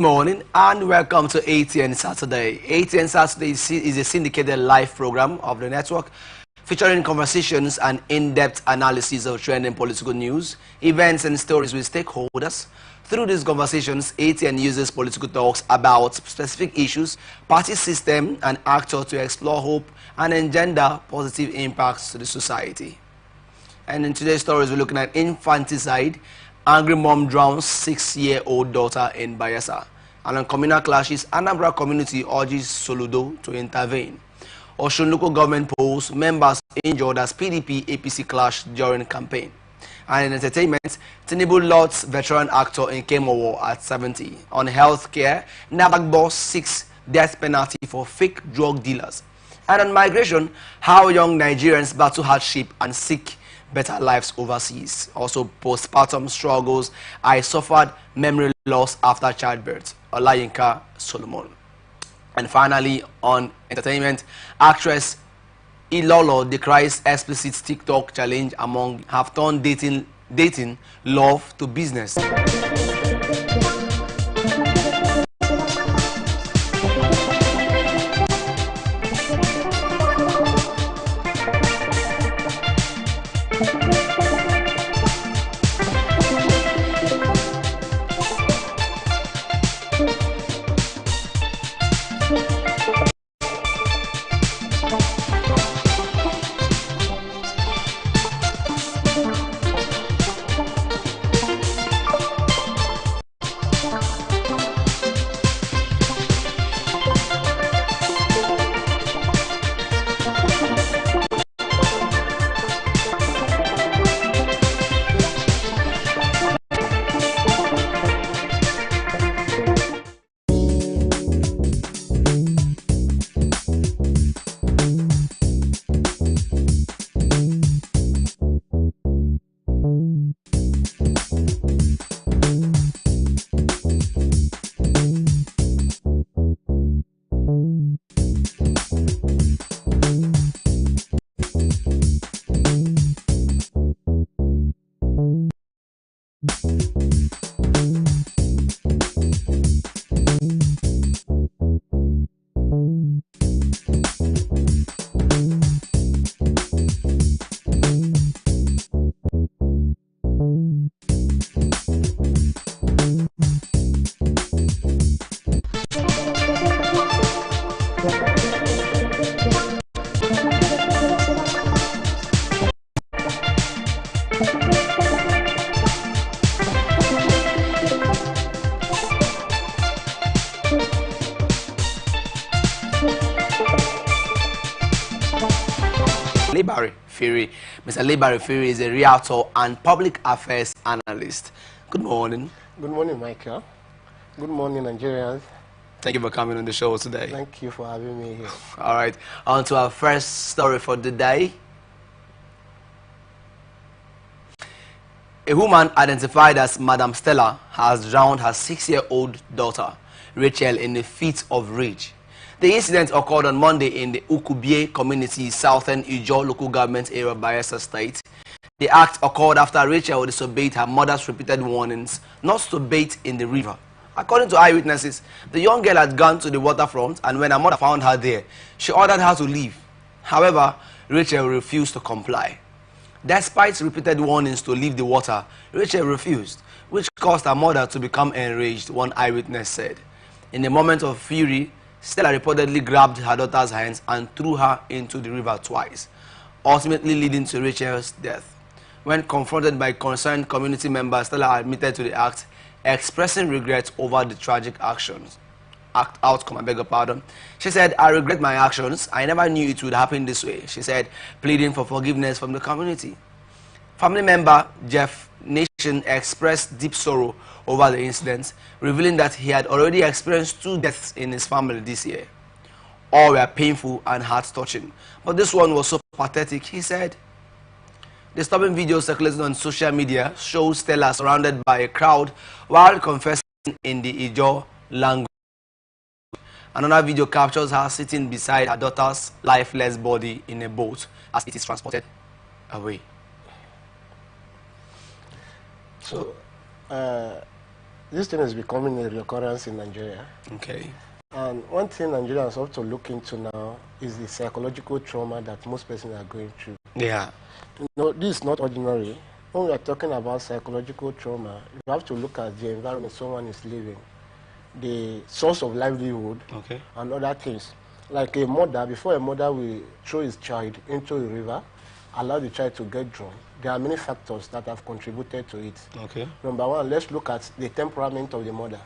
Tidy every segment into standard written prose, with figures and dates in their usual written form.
morning and welcome to Atn Saturday. Atn Saturday is a syndicated live program of the network featuring conversations and in-depth analysis of trending political news, events and stories with stakeholders. Through these conversations, Atn uses political talks about specific issues, party system and actors to explore hope and engender positive impacts to the society. And in today's stories, we're looking at infanticide. Angry mom drowns 6-year-old daughter in Bayelsa. And on communal clashes, Anambra community urges Soludo to intervene. Osun local government polls, members injured as PDP-APC clash during campaign. And in entertainment, Tinubu Lord's veteran actor in Kemowo at 70. On healthcare, NABAC boss seeks death penalty for fake drug dealers. And on migration, how young Nigerians battle hardship and seek better lives overseas. Also postpartum struggles. I suffered memory loss after childbirth. Olayinka Solomon. And finally, on entertainment, actress Ilolo decries explicit TikTok challenge among have turned dating love to business. Mr. Libari Firi is a realtor and public affairs analyst. Good morning. Good morning, Michael. Good morning, Nigerians. Thank you for coming on the show today. Thank you for having me here. All right, on to our first story for the day. A woman identified as Madam Stella has drowned her 6-year-old daughter, Rachel, in a fit of rage. The incident occurred on Monday in the Ukubie community, southern Ijo local government area of Bayelsa State. The act occurred after Rachel disobeyed her mother's repeated warnings not to bathe in the river. According to eyewitnesses, the young girl had gone to the waterfront, and when her mother found her there, she ordered her to leave. However, Rachel refused to comply. Despite repeated warnings to leave the water, Rachel refused, which caused her mother to become enraged, one eyewitness said. In a moment of fury, Stella reportedly grabbed her daughter's hands and threw her into the river twice, ultimately leading to Rachel's death. When confronted by concerned community members, Stella admitted to the act, expressing regret over the tragic outcome. She said, "I regret my actions. I never knew it would happen this way," she said, pleading for forgiveness from the community. Family member Jeff Nation expressed deep sorrow over the incident, revealing that he had already experienced 2 deaths in his family this year. All were painful and heart-touching, but this one was so pathetic, he said. The disturbing video circulating on social media shows Stella surrounded by a crowd while confessing in the Ijo language. Another video captures her sitting beside her daughter's lifeless body in a boat as it is transported away. So, This thing is becoming a recurrence in Nigeria. Okay. And one thing Nigerians have to look into now is the psychological trauma that most persons are going through. Yeah. You know, this is not ordinary. When we are talking about psychological trauma, you have to look at the environment someone is living, the source of livelihood, Okay. and other things. Like a mother, before a mother will throw his child into a river, allow the child to get drowned, there are many factors that have contributed to it. Okay. Number one, let's look at the temperament of the mother.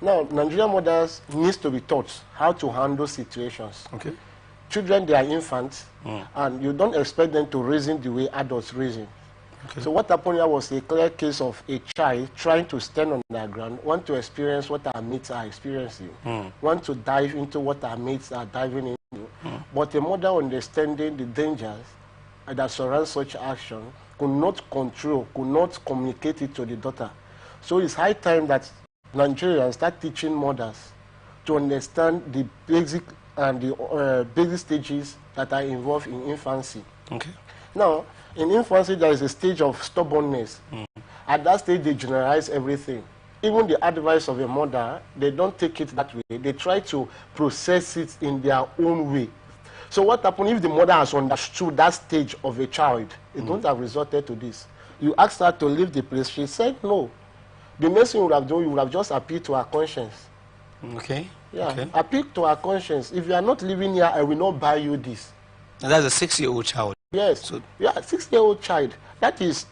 Now, Nigerian mothers needs to be taught how to handle situations. Okay. Children, they are infants, and you don't expect them to reason the way adults reason. Okay. So what happened here was a clear case of a child trying to stand on the ground, want to experience what our mates are experiencing, want to dive into what our mates are diving into, but a mother understanding the dangers that surround such action could not control, could not communicate it to the daughter. So it's high time that Nigerians start teaching mothers to understand the basic and the basic stages that are involved in infancy. Okay. Now, in infancy, there is a stage of stubbornness. At that stage, they generalize everything. Even the advice of a mother, they don't take it that way. They try to process it in their own way. So what happens if the mother has understood that stage of a child? It don't have resulted to this. You asked her to leave the place. She said no. The next thing you would have done, you would have just appealed to her conscience. Okay. Yeah, Okay. appeal to her conscience. If you are not living here, I will not buy you this. And that's a 6-year-old child. Yes. So, yeah, 6-year-old child. That is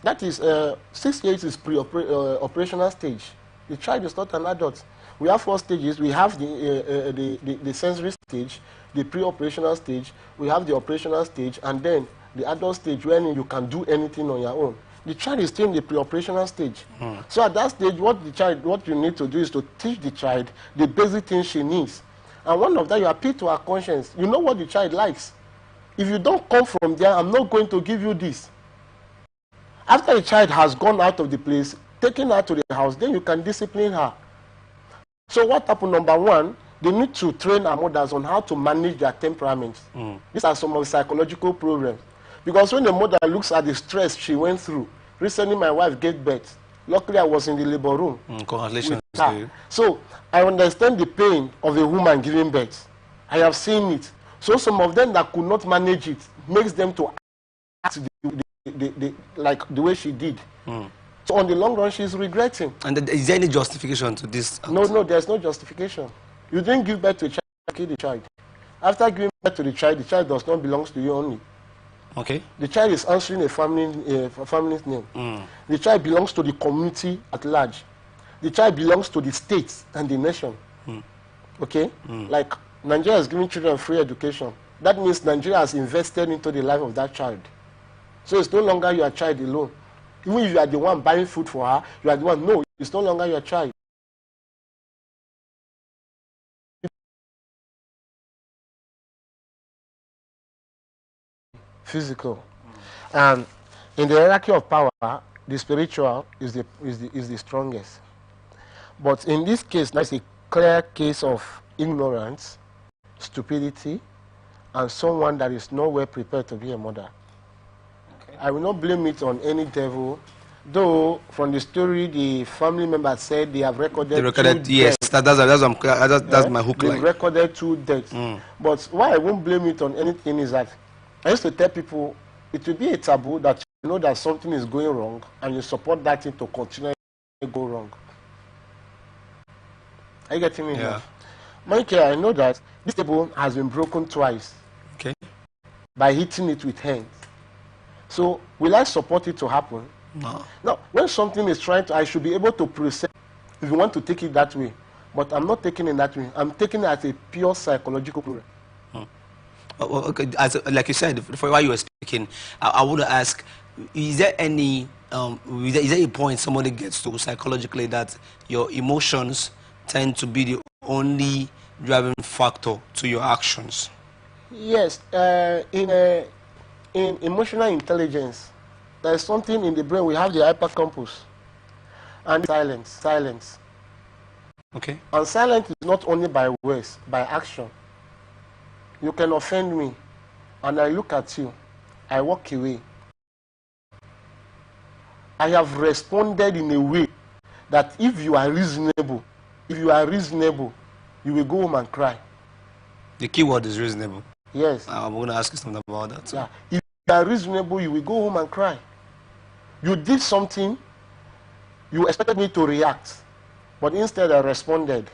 6 years is pre-operational stage. The child is not an adult. We have 4 stages. We have the sensory stage, the pre-operational stage. We have the operational stage, and then the adult stage when you can do anything on your own. The child is still in the pre-operational stage. So at that stage, what you need to do is to teach the child the basic things she needs. And one of that, you appeal to her conscience. You know what the child likes. If you don't come from there, I'm not going to give you this. After the child has gone out of the place, taken her to the house, then you can discipline her. So what happened, number one, they need to train our mothers on how to manage their temperaments. These are some of the psychological problems. Because when the mother looks at the stress she went through, recently my wife gave birth. Luckily, I was in the labor room. Congratulations to you. So I understand the pain of a woman giving birth. I have seen it. So some of them that could not manage it makes them to act like the way she did. So on the long run, she's regretting. And is there any justification to this? No, there's no justification. You didn't give birth to a child, kill the child. After giving birth to the child does not belong to you only. Okay. The child is answering a family's name. The child belongs to the community at large. The child belongs to the state and the nation. Okay? Like Nigeria is giving children free education. That means Nigeria has invested into the life of that child. So it's no longer your child alone. Even if you are the one buying food for her, you are the one. No, it's no longer your child. Physical. And in the hierarchy of power, the spiritual is the strongest. But in this case, that's a clear case of ignorance, stupidity, and someone that is not well prepared to be a mother. Okay. I will not blame it on any devil, though from the story the family members said they have recorded. They recorded, yes, that's my hook line. They recorded 2 deaths. But why I won't blame it on anything is that I used to tell people it will be a taboo that you know that something is going wrong and you support that thing to continue to go wrong. Are you getting me? Yeah. Michael, I know that this table has been broken twice. Okay. By hitting it with hands. So will I support it to happen? No. Now, when something is trying to, I should be able to process if you want to take it that way. But I'm not taking it that way. I'm taking it as a pure psychological problem. Okay, like you said, for while you were speaking, I want to ask, is there any, is there a point somebody gets to psychologically that your emotions tend to be the only driving factor to your actions? Yes, in emotional intelligence, there is something in the brain. We have the hippocampus and silence. Okay. And silence is not only by words, by action. You can offend me, and I look at you, I walk away. I have responded in a way that if you are reasonable, you will go home and cry. The key word is reasonable. Yes. I'm going to ask you something about that. Yeah. If you are reasonable, you will go home and cry. You did something, you expected me to react, but instead I responded.